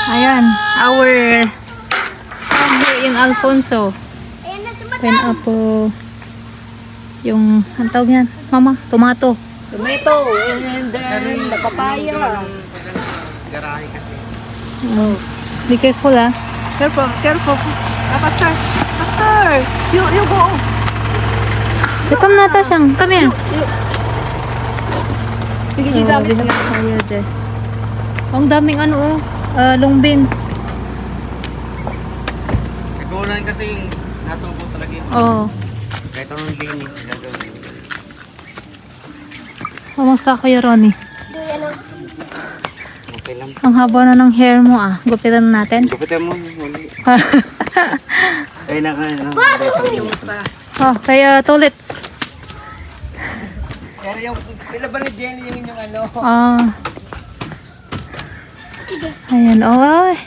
Ayan, our here in Alfonso. Pineapple. Yung, ang tawag yan? Mama, tomato. Tomato and then the papaya. Garahe kasi. Oh. Be careful ah. Careful, careful. Pastor, Pastor, you go. Come na, Tashang. Come here. Sige, dami na. Ang daming ano, long beans. Nagulan kasi yung natubo talaga yun. Oh. Kahit anong linis gagawin. Kamusta Kuya Ronnie? Okay lang. Ang haba na ng hair mo ah. Gupitan na natin. Gupitan mo. Muli. Ay, Oh, kaya tulits. Pero yung pila ba ni Jenny yung inyong ano? Ah. Ayan, oh ay.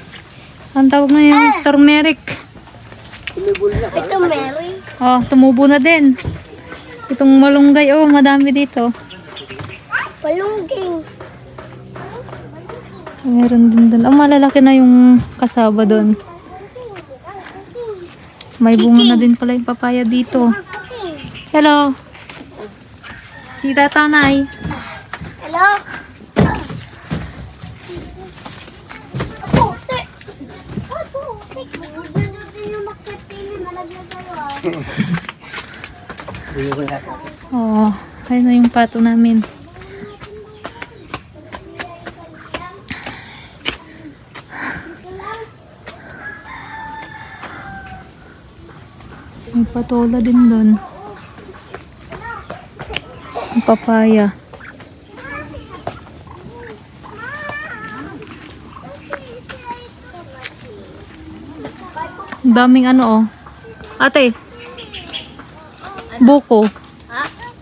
Ang tawag na yung turmeric. Ito, Mary. Oh, tumubo na din. Itong malunggay, oh, madami dito. Palungging. Meron din doon. Oh, malalaki na yung kasaba doon. May bunga na din pala yung papaya dito. Hello. Si Tatanay. Hello? Oh, ayun na yung pato namin. May patola din doon. Ang papaya. Ang daming ano oh. Ate. Buko.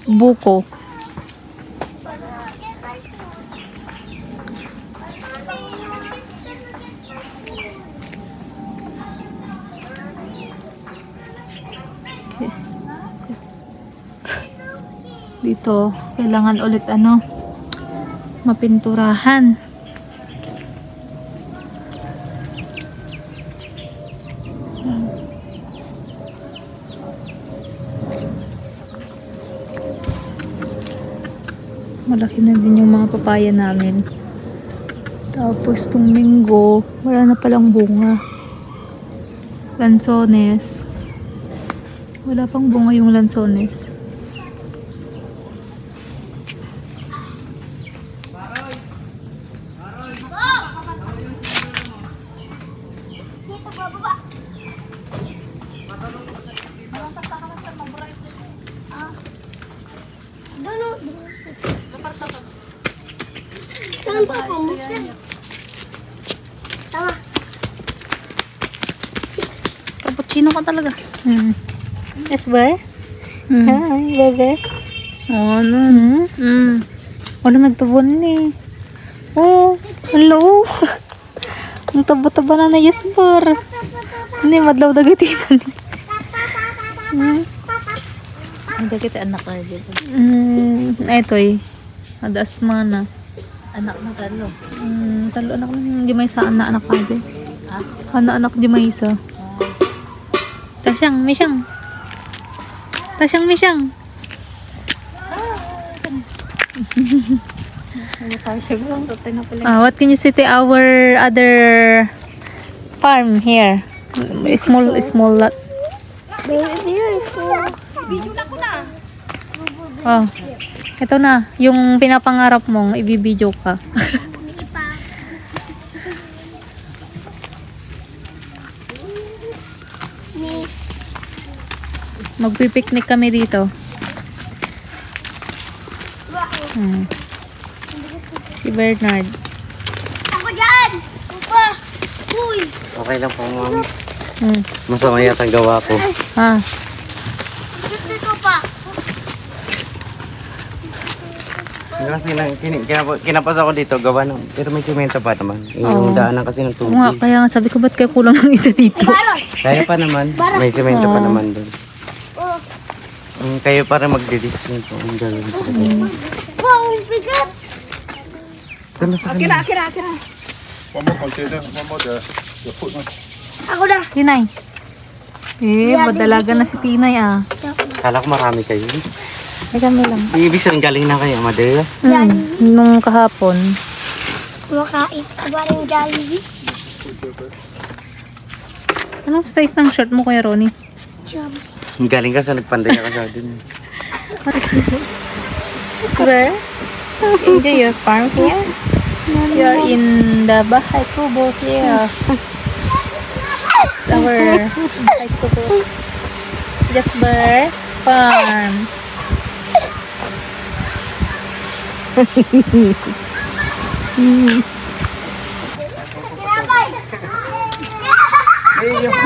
Buko. Dito, kailangan ulit ano, mapinturahan. Malaki na din yung mga papaya namin. Tapos itong linggo, wala na palang bunga. Lansones. Wala pang bunga yung lansones. Tama. Cappuccino ka talaga. Yes, ba? Hi, bebe. Oh, ano? Wala nagtabon eh. Oh, hello. Ang taba-taba na na yes, bar. Hindi, madlaw dagitinan. Ang dagit anak na dito. Ito eh. Adaas mana. Anak mo talo. Talo anak di may sa anak aja. Anak di may isa. Tasyang, misyang. Tasyang, misyang. What can you say to our other farm here? Small lot. Very beautiful. Oh, ito na. Yung pinapangarap mong ibibidyo ka. Magpipiknik kami dito. Si Bernard. Ako dyan! Upa! Uy! Okay lang po, ma'am. Masama yata ang gawa ko. Dito pa! Kasi kinapos ako dito, gawa ng, pero may simento pa naman. Yung daanan kasi ng tubig. Nga, kaya nga sabi ko, ba't kaya kulang ng isa dito? Kaya pa naman, may simento pa naman doon. Kayo para magdidisyon po ang gawin ko. Wow, bigat! Akira. One more container, one more the food one. Ako na. Tinay. Madalaga na si Tinay ah. Kala ko marami kayo. Ay, kami lang. Ibig sabihin galing na kayo, Amadeo. Nung kahapon. Kumakain ko ba rin Jollibee? Anong size ng shirt mo, Kuya Ronnie? Chum. Galing ka sa nagpandaya ka sa atin. Sir, enjoy your farm here. You're in the Bahay Kubo here. It's our Bahay Kubo. Jasper Farm.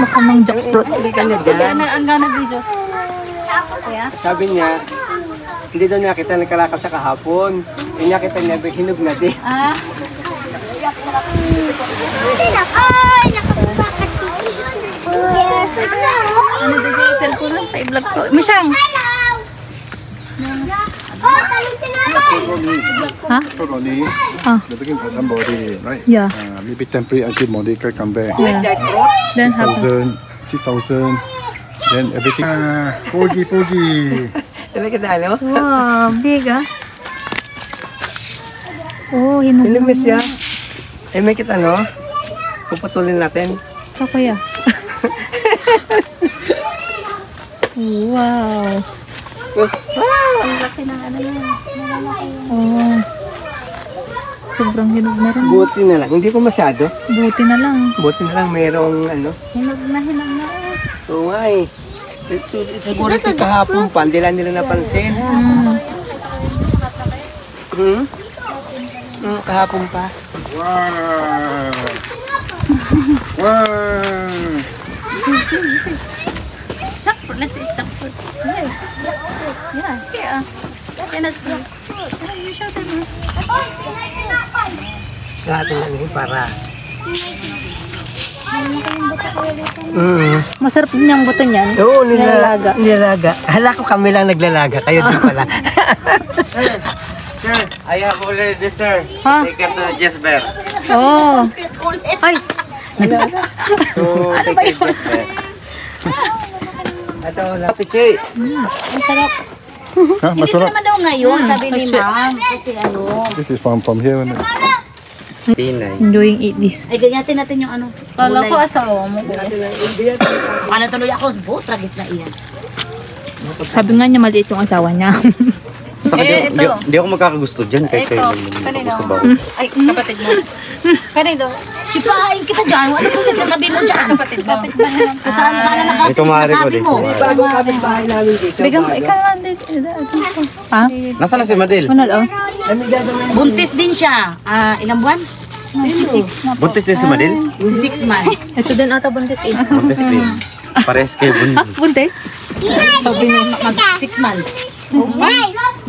Makamang jackfruit. Ang gana video. Kaya? Sabi niya, hindi daw niya kita nagkalakal sa kahapon. Hindi niya kita niya, hinog na din. Ah, Ay, nakapakat ko. Yes. ano dito yung cellphone lang? Pa-vlog ko. Misang! Oh, talong tinapay. Ha? So Ronnie, Ah, they're looking for somebody, right? yeah. Maybe temporary until Monica come back. Yeah. Then happen. 6,000, then everything. Pogi, pogi. Talaga na, ano? Wow, big ah. Oh, hinog. Hinog na siya. Eh, may kita, no? Puputulin natin. Ito kuya. Wow. Wow! Ang laki ng ano yan. Oh. Sobrang hinog na rin. Buti na lang. Hindi ko masyado. Buti na lang. Buti na lang mayroong, ano. Hinog na. Oo nga eh. Siguro ito kahapon pa, hindi lang nila napansin. Hmm? Kahapon pa. Wow. Wow. Jackfruit. Let's eat jackfruit. Yes. Yeah. Here. Let us see. You show them. Lahat na lang para. Masarap din yung buto niyan. Oo, Nilalaga. nilalaga. Hala ko kami lang naglalaga. Kayo din pala. Sir, I have already this, sir. Ha? Take care to Jasper. Oh. Ay. To take care to Jasper. Ito wala. Pichi. Ang sarap. Huh? Masarap. daw ngayon, sabi ni ma'am. Kasi ano. This is from here. Isn't it? Tinay. Enjoying eat this. Ay, ganyatin natin yung ano. Kala ko asawa mo. Ano tuloy ako, tragis na iyan. Sabi nga niya maliit yung asawa niya. Saka Eh, ito. di ako magkakagusto dyan. Kahit Ito. kayo Kanino? gusto ba? Ay, kapatid mo. Kanino? Sipain kita dyan. Ano po nagsasabi mo dyan? Kapatid mo. Kung saan sana May nakarating kumari ko sinasabi din. mo. kumari. Bagong kapitbahay namin dito. Bigyan mo, bago. ikaw naman dito. Ha? Nasaan na si Madel? Manal, oh. Ano gagawin? Buntis din siya. Ilang buwan? Buntis din si Madel? Si 6 months. Ito din ata buntis eh. Buntis din. Pares kayo buntis. Buntis? Sabi niya, mag 6 months. 6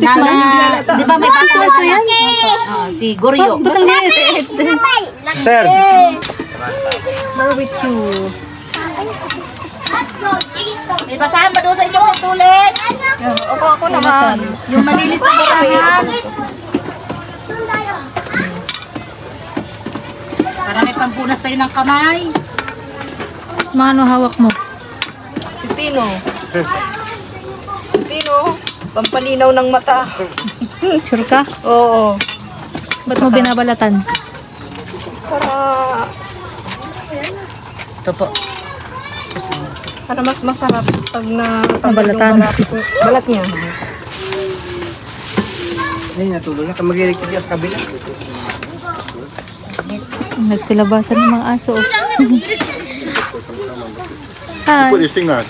months? Di ba may bata Ito yan? si Goryo. Ba't ang liit? Sir! Barbecue. May basahan ba doon sa inyong tutulit? Ako naman. Yung malinis na basahan. Para may pampunas tayo ng kamay. Mano hawak mo? Pipino. Pipino. Pampalinaw ng mata. Sure ka? Oo. Ba't mo binabalatan? Ito po. Para mas masarap pag Nabalatan. balat niya. Ay, natulog na. Mag-irig ka sa kabila. Nagsilabasan ng mga aso. Hi. Put this thing now.